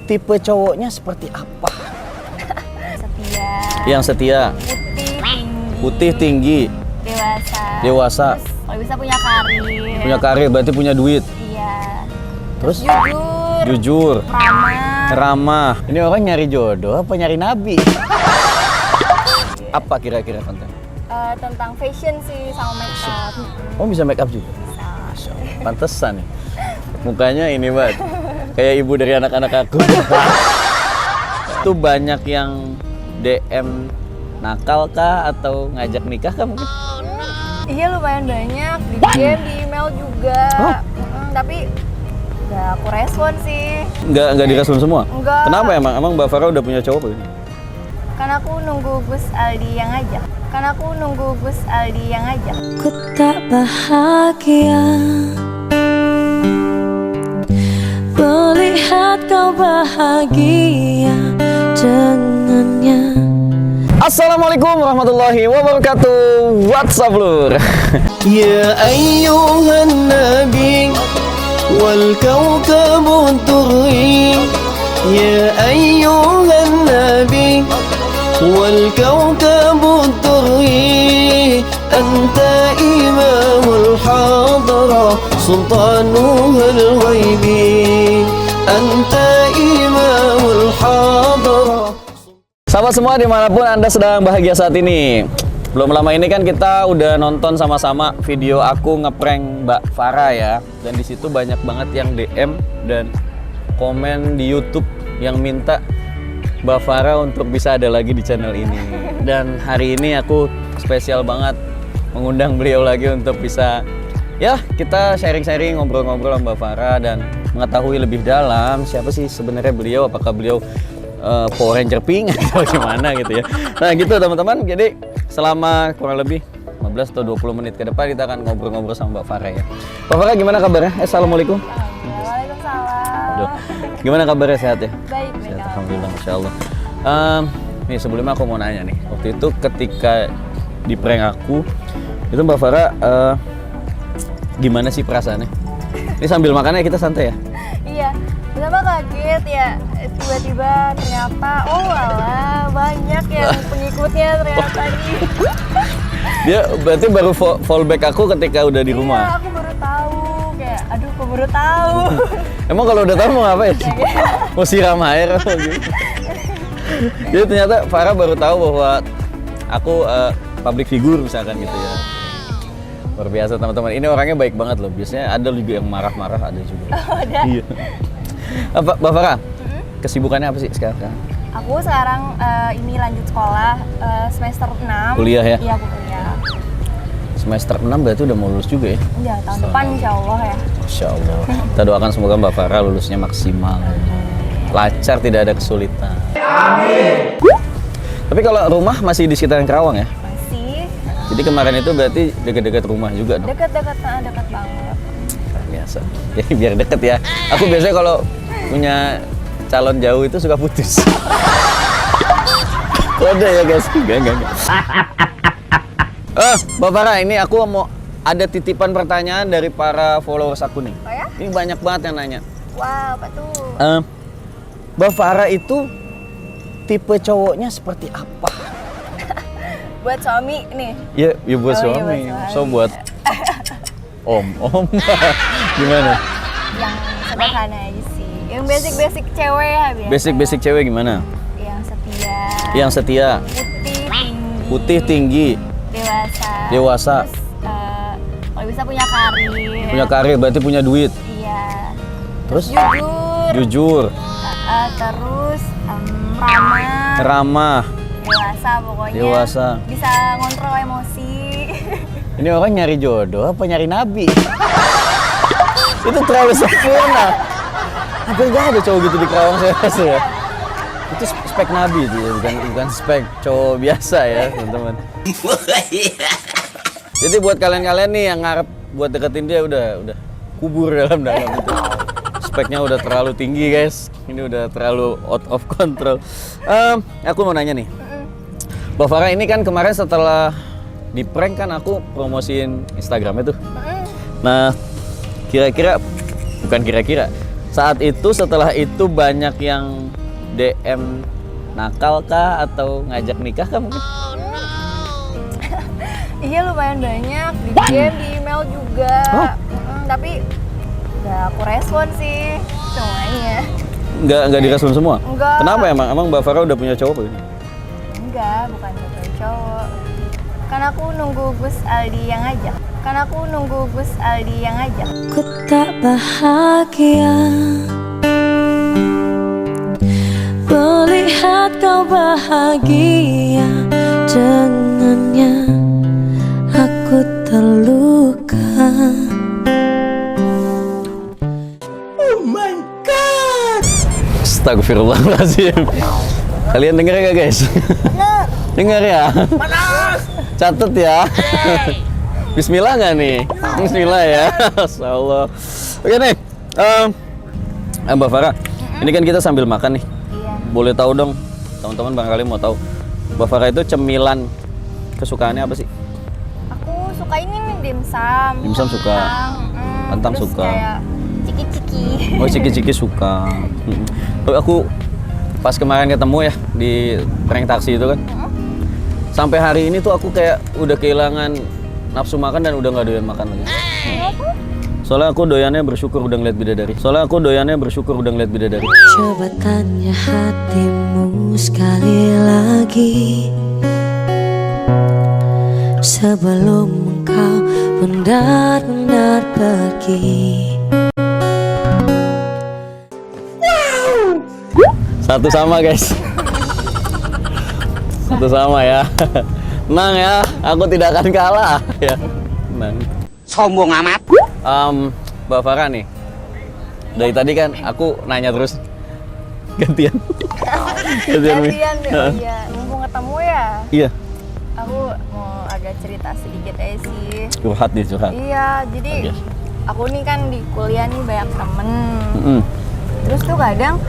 tipe cowoknya seperti apa? Setia. Yang setia, Putih, tinggi. putih, tinggi, Dewasa. dewasa. Terus kalau bisa punya karir. Punya karir, berarti punya duit. Iya. Terus Jujur. jujur, Ramah. ramah. Ini orang nyari jodoh apa nyari nabi? Apa kira-kira konten? Tentang fashion sih sama make up. Oh, bisa make up juga? Masya Allah. Pantesan ya. Mukanya ini banget. Kayak ibu dari anak-anak aku. Itu banyak yang DM nakal kah atau ngajak nikah kah mungkin? Iya lumayan banyak di DM, di email juga. Oh. Tapi nggak aku respon sih. Nggak direspon semua? Enggak. Kenapa emang? Emang Mbak Farah udah punya cowok belum? Kan aku nunggu Gus Aldi yang ngajak. Ku tak bahagia melihat kau bahagia dengannya. Assalamualaikum warahmatullahi wabarakatuh. What's up lur? يا أيها النبي والكوكب الدري يا أيها النبي والكوكب الدري أنت إمام الحضرة سلطانها الغيبي أنت إمام الحضرة. Sahabat semua dimanapun Anda sedang bahagia saat ini. Belum lama ini kan kita udah nonton sama-sama video aku ngeprank Mbak Farah ya. Dan di situ banyak banget yang DM dan komen di YouTube yang minta Mbak Farah untuk bisa ada lagi di channel ini. Dan hari ini aku spesial banget mengundang beliau lagi untuk bisa ya kita sharing-sharing, ngobrol-ngobrol sama Mbak Farah dan mengetahui lebih dalam siapa sih sebenarnya beliau, apakah beliau Power Ranger pink atau gimana gitu ya. Nah gitu teman-teman, jadi selama kurang lebih 15 atau 20 menit ke depan kita akan ngobrol-ngobrol sama Mbak Farah ya. Mbak Farah gimana kabarnya? Assalamualaikum. Waalaikumsalam. Aduh, gimana kabarnya, sehat ya? Baik, Sehat, baik. alhamdulillah, masya Allah. Nih sebelumnya aku mau nanya nih, waktu itu ketika di prank aku, itu Mbak Farah gimana sih perasaannya? Ini sambil makannya kita santai ya? Iya. Pertama kaget ya, tiba-tiba ternyata oh alah banyak yang pengikutnya ternyata nih. Dia berarti baru fallback aku ketika udah di Iya, rumah. aku baru tahu kayak aduh kok baru tahu. Emang kalau udah tahu mau ngapain? Mau siram air atau gitu? Jadi ternyata Farah baru tahu bahwa aku public figure misalkan gitu ya. Luar biasa teman-teman. Ini orangnya baik banget loh. Biasanya ada juga yang marah-marah, ada juga. Oh, ada. Iya. Mbak Farah, kesibukannya apa sih sekarang? Aku sekarang ini lanjut sekolah semester 6. Kuliah ya? Iya, aku kuliah. Semester 6 berarti udah mau lulus juga ya? Iya, tahun depan insya Allah ya. Masya Allah. Kita doakan semoga Mbak Farah lulusnya maksimal. Lancar, tidak ada kesulitan. Amin. Tapi kalau rumah masih di sekitaran Kerawang ya? Masih Jadi kemarin itu berarti dekat-dekat rumah juga dong? dekat banget. Luar biasa. Jadi biar deket ya. Aku biasanya kalau punya calon jauh itu suka putus. Kode ya guys? Enggak. Mbak Farah, ini aku mau ada titipan pertanyaan dari para followers aku nih. Oh ya? Ini banyak banget yang nanya. Wow, apa tuh? Mbak Farah itu tipe cowoknya seperti apa? Buat suami nih. Ya buat Oh, iya, buat suami. suami. So buat om. Gimana? Yang sederhana aja sih. Yang basic cewek ya biasa. Basic cewek gimana? Yang setia. Yang setia, Putih, tinggi. putih, tinggi, Dewasa. dewasa. Terus kalau bisa punya karir. Punya karir, berarti punya duit. Iya. Terus Jujur. jujur, Terus ramah. ramah. Dewasa pokoknya. Dewasa. Bisa ngontrol emosi. Ini orang nyari jodoh apa nyari nabi? Itu terlalu sempurna. Hampir nggak ada cowok gitu di Kerawang saya rasa ya. Itu spek nabi itu ya, bukan spek cowok biasa ya teman-teman. Jadi buat kalian-kalian nih yang ngarep buat deketin dia udah kubur dalam itu. Speknya udah terlalu tinggi guys. Ini udah terlalu out of control. Aku mau nanya nih, Mbak Farah, ini kan kemarin setelah di prank kan aku promosiin Instagramnya tuh. Nah, bukan kira-kira, saat itu, setelah itu banyak yang DM nakal kah atau ngajak nikah kah mungkin? Iya lumayan banyak, di DM, di email juga. Oh. Tapi nggak aku respon sih semuanya. Nggak direspon semua? Enggak. Kenapa emang? Emang Mbak Farah udah punya cowok belum? Enggak, bukan cewek cowok. Kan aku nunggu Gus Aldi yang ngajak. Ku tak bahagia melihat kau bahagia dengannya. Aku terluka. Astagfirullahaladzim. Kalian dengar gak guys? Dengar ya? Catat ya. Bismillah nggak nih? Bismillah ya. Masya Allah. Oke nih, Mbak Farah, ini kan kita sambil makan nih. Iya. Boleh tahu dong, teman-teman barangkali mau tahu, Mbak Farah itu cemilan kesukaannya apa sih? Aku suka ini nih dimsum. Dimsum suka. Kentang Terus suka. kayak ciki-ciki. Oh, ciki-ciki suka. Aku pas kemarin ketemu ya di prank taksi itu kan, sampai hari ini tuh aku kayak udah kehilangan nafsu makan dan udah nggak doyan makan lagi. Soalnya aku doyannya bersyukur udah ngeliat bidadari. Coba tanya hatimu sekali lagi sebelum engkau benar-benar pergi. Satu sama guys. Satu sama ya. Tenang ya, aku tidak akan kalah ya. Tenang. Sombong amat. Mbak Farah nih, dari tadi kan aku nanya terus. Gantian. Gantian ya, oh iya. Mumpung ketemu ya. Iya. Aku mau agak cerita sedikit aja sih. Curhat nih, curhat. Iya, jadi Oke. aku nih kan di kuliah nih banyak temen. Mm-mm. Terus tuh kadang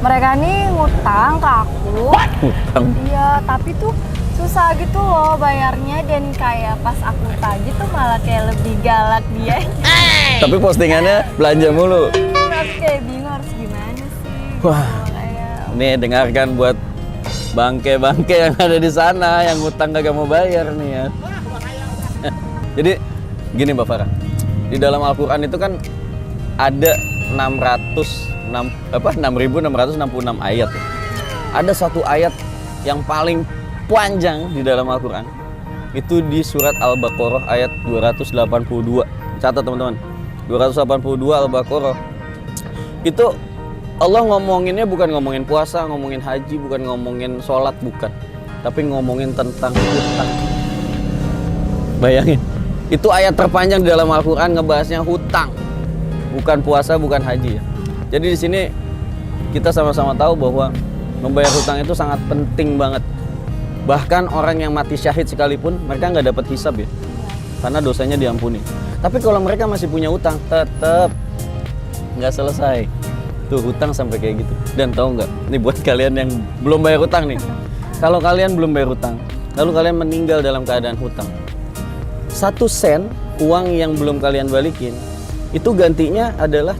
mereka nih ngutang ke aku. Hutang. Iya, tapi tuh susah gitu loh bayarnya, dan kayak pas aku tagih tuh malah kayak lebih galak dia. Tapi postingannya belanja mulu. Tapi kayak bingung harus gimana sih. Wah. Kayak Nih dengarkan buat bangke-bangke yang ada di sana yang ngutang kagak mau bayar nih ya. Jadi gini Mbak Farah, di dalam Al-Quran itu kan ada 6.666 ayat ya. Ada satu ayat yang paling panjang di dalam Al-Quran, itu di surat Al-Baqarah ayat 282. Catat teman-teman, 282 Al-Baqarah. Itu Allah ngomonginnya bukan ngomongin puasa, ngomongin haji, bukan ngomongin sholat, bukan, tapi ngomongin tentang hutang. Bayangin, itu ayat terpanjang di dalam Al-Quran ngebahasnya hutang, bukan puasa, bukan haji ya. Jadi di sini kita sama-sama tahu bahwa membayar hutang itu sangat penting banget. Bahkan orang yang mati syahid sekalipun mereka nggak dapat hisab ya, karena dosanya diampuni. Tapi kalau mereka masih punya utang, tetap nggak selesai. Tuh hutang sampai kayak gitu. Dan tahu nggak? Ini buat kalian yang belum bayar hutang nih. Kalau kalian belum bayar hutang, lalu kalian meninggal dalam keadaan hutang, 1 sen uang yang belum kalian balikin, itu gantinya adalah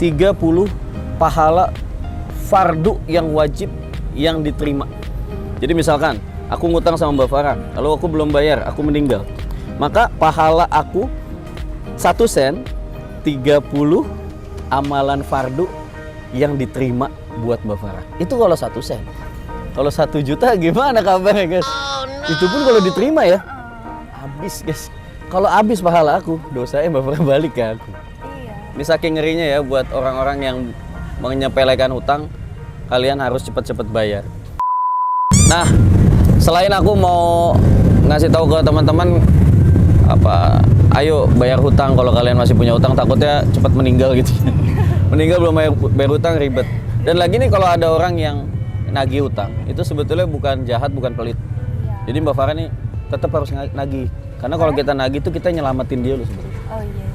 30 pahala fardu yang wajib yang diterima. Jadi misalkan aku ngutang sama Mbak Farah, lalu aku belum bayar, aku meninggal, maka pahala aku 1 sen 30 amalan fardu yang diterima buat Mbak Farah. Itu kalau 1 sen. Kalau 1 juta gimana kabarnya guys? Itu pun kalau diterima ya, habis guys. Kalau habis pahala aku, dosanya Mbak Farah balik ke aku. iya. Ini saking ngerinya ya buat orang-orang yang menyepelekan hutang, kalian harus cepet-cepet bayar. Nah, selain aku mau ngasih tahu ke teman-teman ayo bayar hutang kalau kalian masih punya hutang, takutnya cepat meninggal gitu. Meninggal belum bayar hutang ribet. Dan lagi nih kalau ada orang yang nagih hutang, itu sebetulnya bukan jahat, bukan pelit. Jadi Mbak Farah nih tetap harus nagih. Karena kalau kita nagih itu kita nyelamatin dia loh sebetulnya. Oh iya.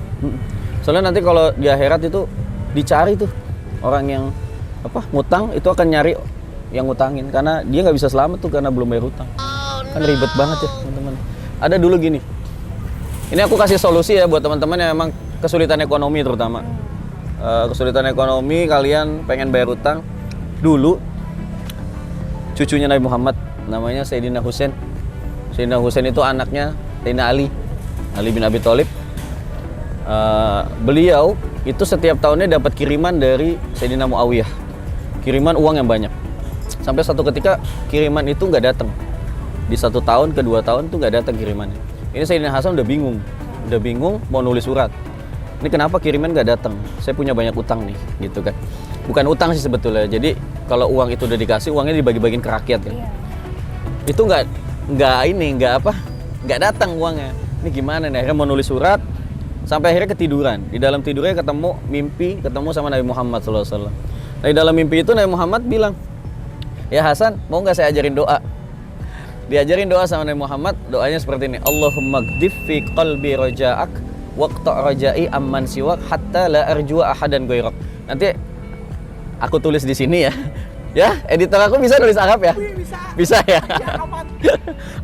Soalnya nanti kalau di akhirat itu dicari tuh orang yang ngutang, itu akan nyari yang ngutangin, karena dia nggak bisa selamat tuh karena belum bayar hutang. Kan ribet banget ya teman-teman. Ada dulu gini. Ini aku kasih solusi ya buat teman-teman yang memang kesulitan ekonomi terutama. kesulitan ekonomi, kalian pengen bayar utang. Dulu cucunya Nabi Muhammad namanya Sayyidina Husain. Sayyidina Husain itu anaknya Sayyidina Ali bin Abi Thalib. Beliau itu setiap tahunnya dapat kiriman dari Sayyidina Muawiyah, kiriman uang yang banyak. Sampai satu ketika kiriman itu nggak datang. Di 1 tahun ke 2 tahun tuh nggak datang kirimannya. Ini Sayyidina Hasan udah bingung mau nulis surat. Ini kenapa kiriman nggak datang? Saya punya banyak utang nih, gitu kan? Bukan utang sih sebetulnya. Jadi kalau uang itu udah dikasih, uangnya dibagi-bagiin ke rakyat kan? Iya. Itu nggak datang uangnya. Ini gimana nih? Akhirnya mau nulis surat, sampai akhirnya ketiduran. Di dalam tidurnya ketemu sama Nabi Muhammad SAW. Nah, di dalam mimpi itu Nabi Muhammad bilang, ya Hasan, mau nggak saya ajarin doa? Diajarin doa sama Nabi Muhammad, doanya seperti ini. Allahumma ghdif fi qalbi raja'ak waqta' raja'i amman siwak hatta la arjua ahadan ghairak. Nanti aku tulis di sini ya. Ya, editor aku bisa nulis Arab ya? Bisa ya?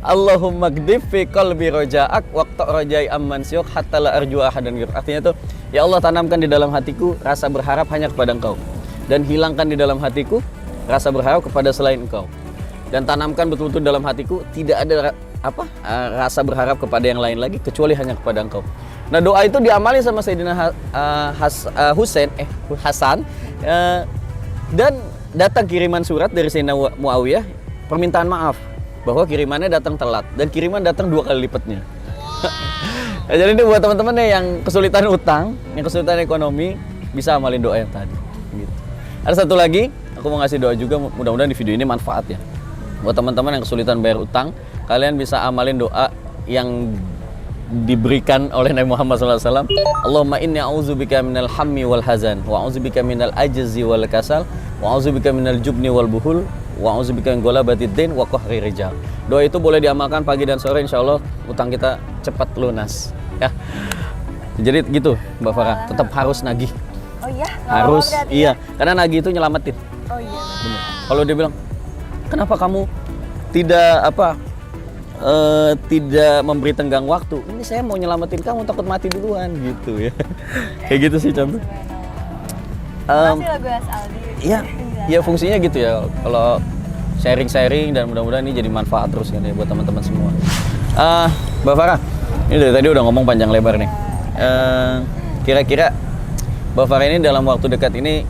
Allahumma ghdif fi qalbi raja'ak waqta' raja'i amman siwak hatta la arjua ahadan ghairak. Artinya itu, ya Allah, tanamkan di dalam hatiku rasa berharap hanya kepada Engkau, dan hilangkan di dalam hatiku rasa berharap kepada selain Engkau. Dan tanamkan betul-betul dalam hatiku tidak ada rasa berharap kepada yang lain lagi kecuali hanya kepada Engkau. Nah, doa itu diamali sama Sayyidina Hasan, dan datang kiriman surat dari Sayyidina Muawiyah permintaan maaf bahwa kirimannya datang telat, dan kiriman datang 2 kali lipatnya. Nah, jadi ini buat teman-teman yang kesulitan utang, yang kesulitan ekonomi, bisa amalin doa yang tadi. Gitu. Ada satu lagi, aku mau ngasih doa juga, mudah-mudahan di video ini manfaat ya. Buat teman-teman yang kesulitan bayar utang, kalian bisa amalin doa yang diberikan oleh Nabi Muhammad SAW. Allahumma inni a'udzubika minal hammi wal hazan, wa a'udzubika minal ajzi wal kasal, wa a'udzubika minal jubni wal buhul, wa a'udzubika min ghalabatid din wa qahri rijal. Doa itu boleh diamalkan pagi dan sore, insyaallah utang kita cepat lunas. Ya. Jadi gitu, Mbak Farah, tetap harus nagih. Oh iya, Harus, iya. Karena nagih itu nyelamatin. Oh iya. Bener. Kalau dia bilang, kenapa kamu tidak memberi tenggang waktu? Ini saya mau nyelamatin kamu, takut mati duluan gitu ya. Kayak gitu sih contoh. Makasih lagu Aldi. Iya, ya fungsinya gitu ya. Kalau sharing-sharing, dan mudah-mudahan ini jadi manfaat terus kan ya buat teman-teman semua. Mbak Farah, ini dari tadi udah ngomong panjang lebar nih. Kira-kira Mbak Farah ini dalam waktu dekat ini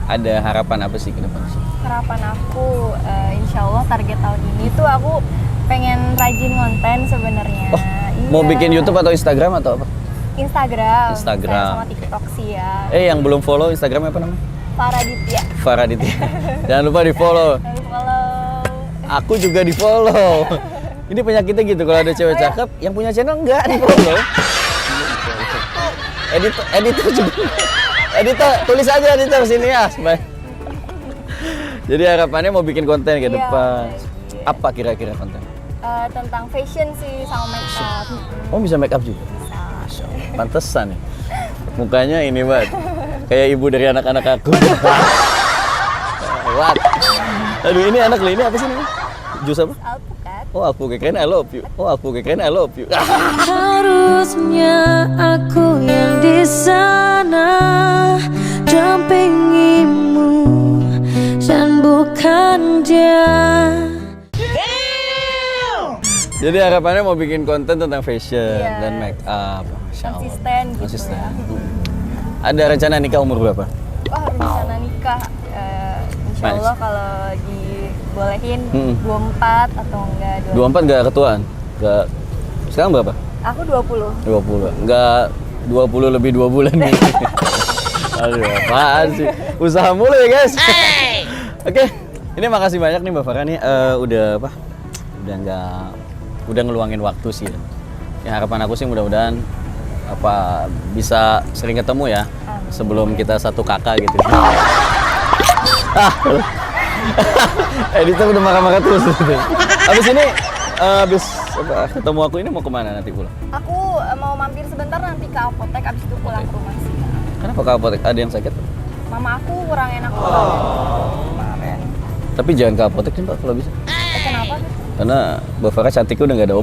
ada harapan apa sih ke depan? Harapan aku, insya Allah target tahun ini tuh aku pengen rajin konten sebenarnya. Oh, iya. Mau bikin YouTube atau Instagram atau apa? Instagram. Instagram. Sama TikTok sih ya. Yang belum follow Instagramnya apa namanya? Faraditya. Jangan lupa di follow. Jangan lupa follow. Aku juga di follow. Ini penyakitnya gitu, kalau ada cewek cakep yang punya channel enggak di follow. Editor juga. Editor, tulis aja editor sini ya. Jadi harapannya mau bikin konten ke depan. Apa kira-kira konten? Tentang fashion sih sama makeup. Oh, bisa make up juga? Bisa. Pantesan ya. Mukanya ini banget. Kayak ibu dari anak-anak aku. What? Aduh, ini anak lo, ini apa sih namanya? Jus apa? Alpukat. Oh, alpukat, keren I love you. Oh, alpukat, keren I love you. Harusnya aku yang di sana dampingimu dan bukan dia. Jadi harapannya mau bikin konten tentang fashion dan make up. Konsisten gitu. Konsisten. Ya. Ada rencana nikah umur berapa? Rencana nikah insya Allah kalau dibolehin 24 atau enggak 24 nggak ketuaan? Nggak. Sekarang berapa? Aku 20. 20. Nggak 20 lebih 2 bulan nih. Aduh, apaan sih? Usaha mulu ya guys. Oke, ini makasih banyak nih Mbak Farah nih udah ngeluangin waktu sih. Ya, harapan aku sih mudah-mudahan bisa sering ketemu ya. Sebelum kita satu kakak gitu. Editor udah marah-marah terus. Habis ini ketemu aku ini mau kemana nanti pulang? Aku mau mampir sebentar nanti ke apotek, abis itu pulang ke rumah sih. Kenapa ke apotek? Ada yang sakit? Mama aku kurang enak kemarin. Tapi jangan ke apotek nih Mbak kalau bisa. Kenapa? Karena Mbak Farah cantiknya udah nggak ada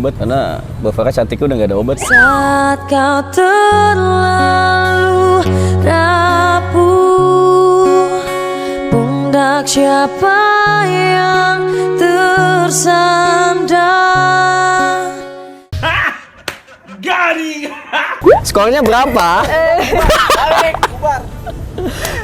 obat. Saat kau terlalu rapuh kelak siapa yang tersandar. Skornya berapa?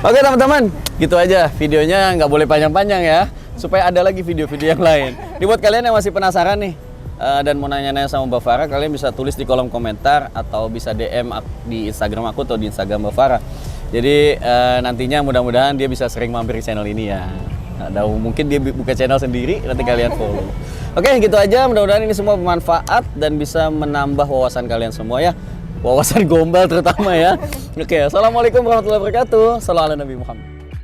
Oke teman-teman, gitu aja videonya, nggak boleh panjang-panjang ya, supaya ada lagi video-video yang lain. Ini buat kalian yang masih penasaran nih dan mau nanya-nanya sama Mbak Farah, kalian bisa tulis di kolom komentar atau bisa DM di Instagram aku atau di Instagram Mbak Farah. Jadi nantinya mudah-mudahan dia bisa sering mampir di channel ini ya. Ada mungkin dia buka channel sendiri, nanti kalian follow. Oke, gitu aja. Mudah-mudahan ini semua bermanfaat dan bisa menambah wawasan kalian semua ya. Wawasan gombal terutama ya. Oke, assalamualaikum warahmatullahi wabarakatuh. Shallallahu ala Nabi Muhammad.